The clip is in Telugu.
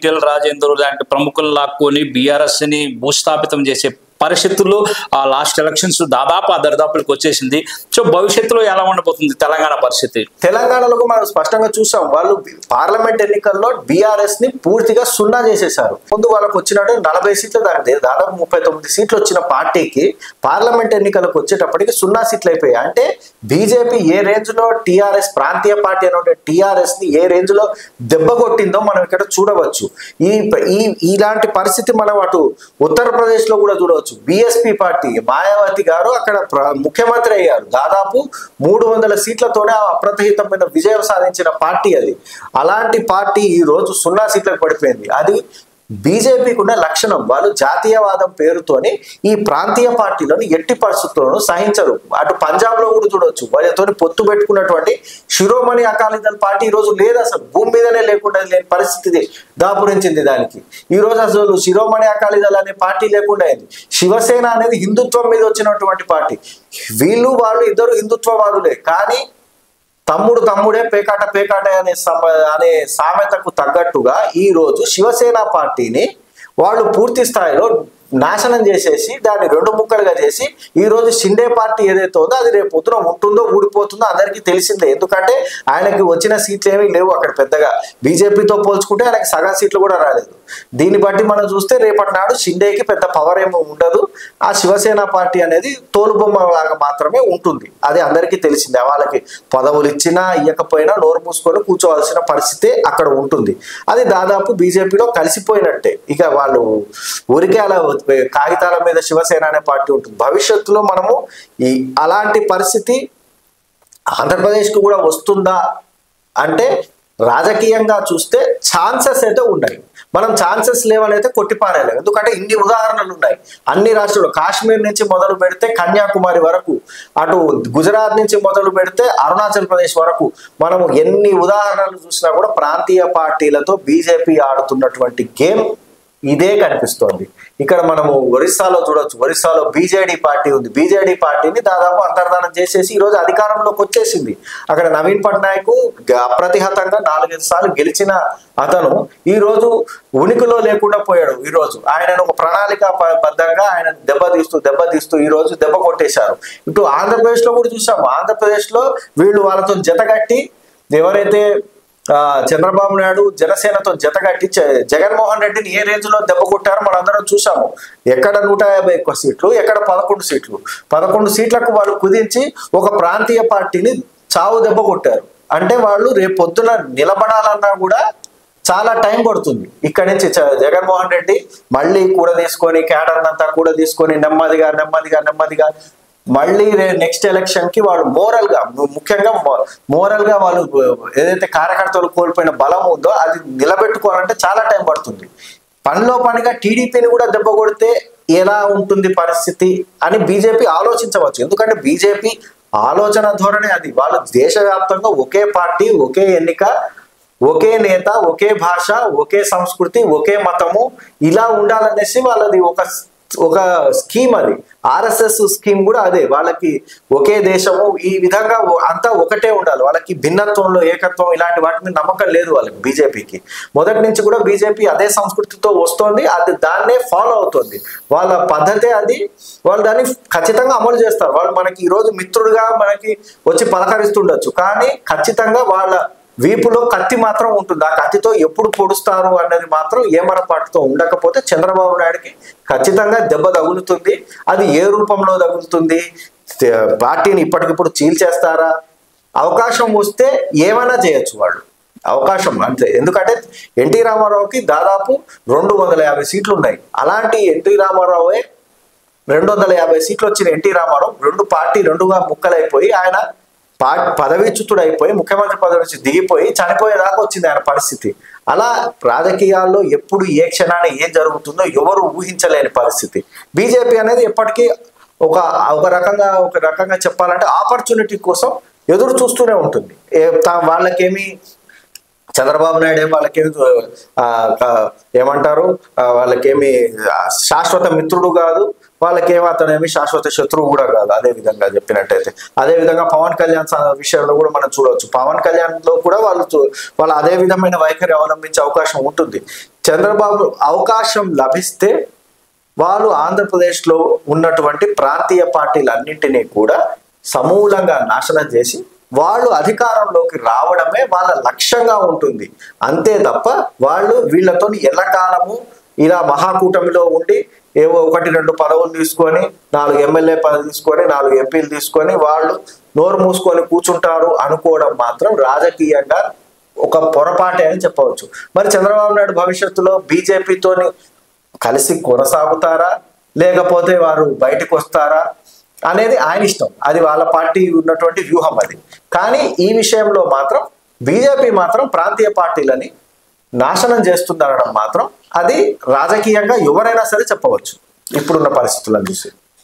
ఈటెల రాజేందర్ లాంటి ప్రముఖులు లాక్కొని బీఆర్ఎస్ ని భూస్థాపితం చేసే పరిస్థితుల్లో ఆ లాస్ట్ ఎలక్షన్స్ దాదాపు ఆ దరిదాపులకు వచ్చేసింది. సో భవిష్యత్తులో ఎలా ఉండబోతుంది తెలంగాణ పరిస్థితి? తెలంగాణలో మనం స్పష్టంగా చూసాం, వాళ్ళు పార్లమెంట్ ఎన్నికల్లో బీఆర్ఎస్ ని పూర్తిగా సున్నా చేసేశారు. ముందు వాళ్ళకి వచ్చినట్టు 40 సీట్లు, దాదాపు 39 సీట్లు వచ్చిన పార్టీకి పార్లమెంట్ ఎన్నికలకు వచ్చేటప్పటికి 0 సీట్లు అయిపోయాయి. అంటే బీజేపీ ఏ రేంజ్ లో టీఆర్ఎస్ ప్రాంతీయ పార్టీ అనే టీఆర్ఎస్ ని ఏ రేంజ్ లో దెబ్బ కొట్టిందో మనం ఇక్కడ చూడవచ్చు. ఇలాంటి పరిస్థితి మనం అటు ఉత్తరప్రదేశ్ లో కూడా చూడవచ్చు. బీఎస్పీ పార్టీ మాయావతి గారు అక్కడ ముఖ్యమంత్రి అయ్యారు. దాదాపు 300 సీట్లతోనే అప్రతిహితమైన విజయం సాధించిన పార్టీ అది. అలాంటి పార్టీ ఈ రోజు 0 సీట్లకు పడిపోయింది. అది బీజేపీకి ఉన్న లక్షణం. వాళ్ళు జాతీయవాదం పేరుతోని ఈ ప్రాంతీయ పార్టీలను ఎట్టి పరిస్థితుల్లోనూ సహించరు. అటు పంజాబ్ లో కూడా చూడవచ్చు, వాళ్ళతో పొత్తు పెట్టుకున్నటువంటి శిరోమణి అకాలీదళ్ పార్టీ ఈ రోజు లేదు, అసలు భూమి మీదనే లేకుండా లేని పరిస్థితి దాపురించింది దానికి. ఈ రోజు అసలు శిరోమణి అకాలీదళ్ అనే పార్టీ లేకుండా అయింది. శివసేన అనేది హిందుత్వం మీద వచ్చినటువంటి పార్టీ. వాళ్ళు ఇద్దరు హిందుత్వవాదులే, కానీ తమ్ముడే పేకాట అనే సామెతకు తగ్గట్టుగా ఈ రోజు శివసేన పార్టీని వాళ్ళు పూర్తి స్థాయిలో నాశనం చేసేసి దాన్ని 2 ముక్కలుగా చేసి ఈ రోజు షిండే పార్టీ ఏదైతే ఉందో అది రేపు పొద్దున ఉంటుందో ఊడిపోతుందో అందరికీ తెలిసిందే. ఎందుకంటే ఆయనకి వచ్చిన సీట్లు ఏమీ లేవు అక్కడ పెద్దగా. బీజేపీతో పోల్చుకుంటే ఆయనకి సగం సీట్లు కూడా రాలేదు. దీన్ని బట్టి మనం చూస్తే రేపటి నాడు షిండేకి పెద్ద పవర్ ఏమో ఉండదు. ఆ శివసేన పార్టీ అనేది తోలుబొమ్మ లాగా మాత్రమే ఉంటుంది. అది అందరికీ తెలిసిందే. వాళ్ళకి పదవులు ఇచ్చినా ఇవ్వకపోయినా నోరు మూసుకొని కూర్చోవలసిన పరిస్థితి అక్కడ ఉంటుంది. అది దాదాపు బీజేపీలో కలిసిపోయినట్టే. ఇక వాళ్ళు ఊరికే అలా కాగితాల మీద శివసేన అనే పార్టీ ఉంటుంది. భవిష్యత్తులో మనము అలాంటి పరిస్థితి ఆంధ్రప్రదేశ్కి కూడా వస్తుందా అంటే రాజకీయంగా చూస్తే ఛాన్సెస్ అయితే ఉన్నాయి. మనం ఛాన్సెస్ లేవని అయితే కొట్టిపారేయలేము. ఎందుకంటే ఇన్ని ఉదాహరణలు ఉన్నాయి అన్ని రాష్ట్రాలు. కాశ్మీర్ నుంచి మొదలు పెడితే కన్యాకుమారి వరకు, అటు గుజరాత్ నుంచి మొదలు పెడితే అరుణాచల్ ప్రదేశ్ వరకు మనము ఎన్ని ఉదాహరణలు చూసినా కూడా ప్రాంతీయ పార్టీలతో బీజేపీ ఆడుతున్నటువంటి గేమ్ ఇదే కనిపిస్తోంది. ఇక్కడ మనము ఒరిస్సాలో చూడొచ్చు. ఒరిస్సాలో బీజేడీ పార్టీ ఉంది. బీజేడీ పార్టీని దాదాపు అంతర్ధానం చేసేసి ఈరోజు అధికారంలోకి వచ్చేసింది. అక్కడ నవీన్ పట్నాయక్ అప్రతిహతంగా 4-5 సార్లు గెలిచిన అతను ఈ రోజు ఉనికిలో లేకుండా పోయాడు. ఈ రోజు ఆయనను ఒక ప్రణాళిక బద్ధంగా ఆయన దెబ్బతీస్తూ ఈ రోజు దెబ్బ కొట్టేశారు. ఇటు ఆంధ్రప్రదేశ్ లో కూడా చూసాము. ఆంధ్రప్రదేశ్ లో వీళ్ళు వాళ్ళతో జతగట్టి ఎవరైతే చంద్రబాబు నాయుడు జనసేనతో జతగట్టి జగన్మోహన్ రెడ్డిని ఏ రేంజ్ లో దెబ్బ కొట్టారో మనం అందరం చూసాము. ఎక్కడ 151 సీట్లు, ఎక్కడ 11 సీట్లు. 11 సీట్లకు వాళ్ళు కుదించి ఒక ప్రాంతీయ పార్టీని చావు దెబ్బ కొట్టారు. అంటే వాళ్ళు రేపు పొద్దున నిలబడాలన్నా కూడా చాలా టైం పడుతుంది. ఇక్కడి నుంచి జగన్మోహన్ రెడ్డి మళ్ళీ కూడా తీసుకొని క్యాడర్ అంతా కూడా తీసుకొని నెమ్మదిగా మళ్ళీ నెక్స్ట్ ఎలక్షన్ కి వాళ్ళు ముఖ్యంగా మోరల్ గా వాళ్ళు ఏదైతే కార్యకర్తలు కోల్పోయిన బలం ఉందో అది నిలబెట్టుకోవాలంటే చాలా టైం పడుతుంది. పనిలో పనిగా టీడీపీని కూడా దెబ్బ కొడితే ఎలా ఉంటుంది పరిస్థితి అని బీజేపీ ఆలోచించవచ్చు. ఎందుకంటే బీజేపీ ఆలోచన ధోరణి అది. వాళ్ళు దేశవ్యాప్తంగా ఒకే పార్టీ, ఒకే ఎన్నిక, ఒకే నేత, ఒకే భాష, ఒకే సంస్కృతి, ఒకే మతము ఇలా ఉండాలనేసి వాళ్ళది ఒక స్కీమ్. అది ఆర్ఎస్ఎస్ స్కీమ్ కూడా అదే. వాళ్ళకి ఒకే దేశము, ఈ విధంగా అంతా ఒకటే ఉండాలి. వాళ్ళకి భిన్నత్వంలో ఏకత్వం ఇలాంటి వాటి మీద నమ్మకం లేదు వాళ్ళకి. బీజేపీకి మొదటి నుంచి కూడా బీజేపీ అదే సంస్కృతితో వస్తోంది. అది దాన్నే ఫాలో అవుతుంది. వాళ్ళ పద్ధతే అది. వాళ్ళు దాన్ని ఖచ్చితంగా అమలు చేస్తారు. వాళ్ళు మనకి ఈరోజు మిత్రుడుగా మనకి వచ్చి పలకరిస్తుండొచ్చు, కానీ ఖచ్చితంగా వాళ్ళ వీపులో కత్తి మాత్రం ఉంటుంది. ఆ కత్తితో ఎప్పుడు పొడుస్తారు అన్నది మాత్రం ఏమరపాటుతో ఉండకపోతే చంద్రబాబు నాయుడికి ఖచ్చితంగా దెబ్బ తగులుతుంది. అది ఏ రూపంలో తగులుతుంది? పార్టీని ఇప్పటికిప్పుడు చీల్చేస్తారా? అవకాశం వస్తే ఏమైనా చేయొచ్చు వాళ్ళు. అవకాశం అంతే. ఎందుకంటే ఎన్టీ రామారావుకి దాదాపు 250 సీట్లు ఉన్నాయి. అలాంటి ఎన్టీ రామారావే 250 సీట్లు వచ్చిన ఎన్టీ రామారావు రెండుగా ముక్కలైపోయి ఆయన పదవీచ్యుతుడు అయిపోయి ముఖ్యమంత్రి పదవి నుంచి దిగిపోయి చనిపోయేదాకా వచ్చింది ఆయన పరిస్థితి. అలా రాజకీయాల్లో ఎప్పుడు ఏ క్షణాన్ని ఏం జరుగుతుందో ఎవరు ఊహించలేని పరిస్థితి. బీజేపీ అనేది ఎప్పటికీ ఒక రకంగా చెప్పాలంటే ఆపర్చునిటీ కోసం ఎదురు చూస్తూనే ఉంటుంది. వాళ్ళకేమి చంద్రబాబు నాయుడు వాళ్ళకేమి ఏమంటారు, వాళ్ళకేమి శాశ్వత మిత్రుడు కాదు, వాళ్ళకేమో అతనేమి శాశ్వత శత్రువు కూడా కాదు. అదే విధంగా చెప్పినట్టయితే అదే విధంగా పవన్ కళ్యాణ్ విషయంలో కూడా మనం చూడవచ్చు. పవన్ కళ్యాణ్ లో కూడా వాళ్ళు అదే విధమైన వైఖరి అవలంబించే అవకాశం ఉంటుంది. చంద్రబాబు అవకాశం లభిస్తే వాళ్ళు ఆంధ్రప్రదేశ్లో ఉన్నటువంటి ప్రాంతీయ పార్టీలన్నింటినీ కూడా సమూలంగా నాశనం చేసి వాళ్ళు అధికారంలోకి రావడమే వాళ్ళ లక్ష్యంగా ఉంటుంది. అంతే తప్ప వాళ్ళు వీళ్ళతో ఎల్లకాలము ఇలా మహాకూటమిలో ఉండి ఏవో 1-2 పదవులు తీసుకొని 4 ఎమ్మెల్యే పదవులు తీసుకొని 4 ఎంపీలు తీసుకొని వాళ్ళు నోరు మూసుకొని కూర్చుంటారు అనుకోవడం మాత్రం రాజకీయంగా ఒక పొరపాటే అని చెప్పవచ్చు. మరి చంద్రబాబు నాయుడు భవిష్యత్తులో బీజేపీతోని కలిసి కొనసాగుతారా లేకపోతే వారు బయటకు వస్తారా అనేది ఆయన ఇష్టం. అది వాళ్ళ పార్టీ ఉన్నటువంటి వ్యూహం అది. కానీ ఈ విషయంలో మాత్రం బీజేపీ మాత్రం ప్రాంతీయ పార్టీలని నాశనం చేస్తుందనడం మాత్రం అది రాజకీయంగా ఎవరైనా సరే చెప్పవచ్చు ఇప్పుడున్న పరిస్థితులను చూసి.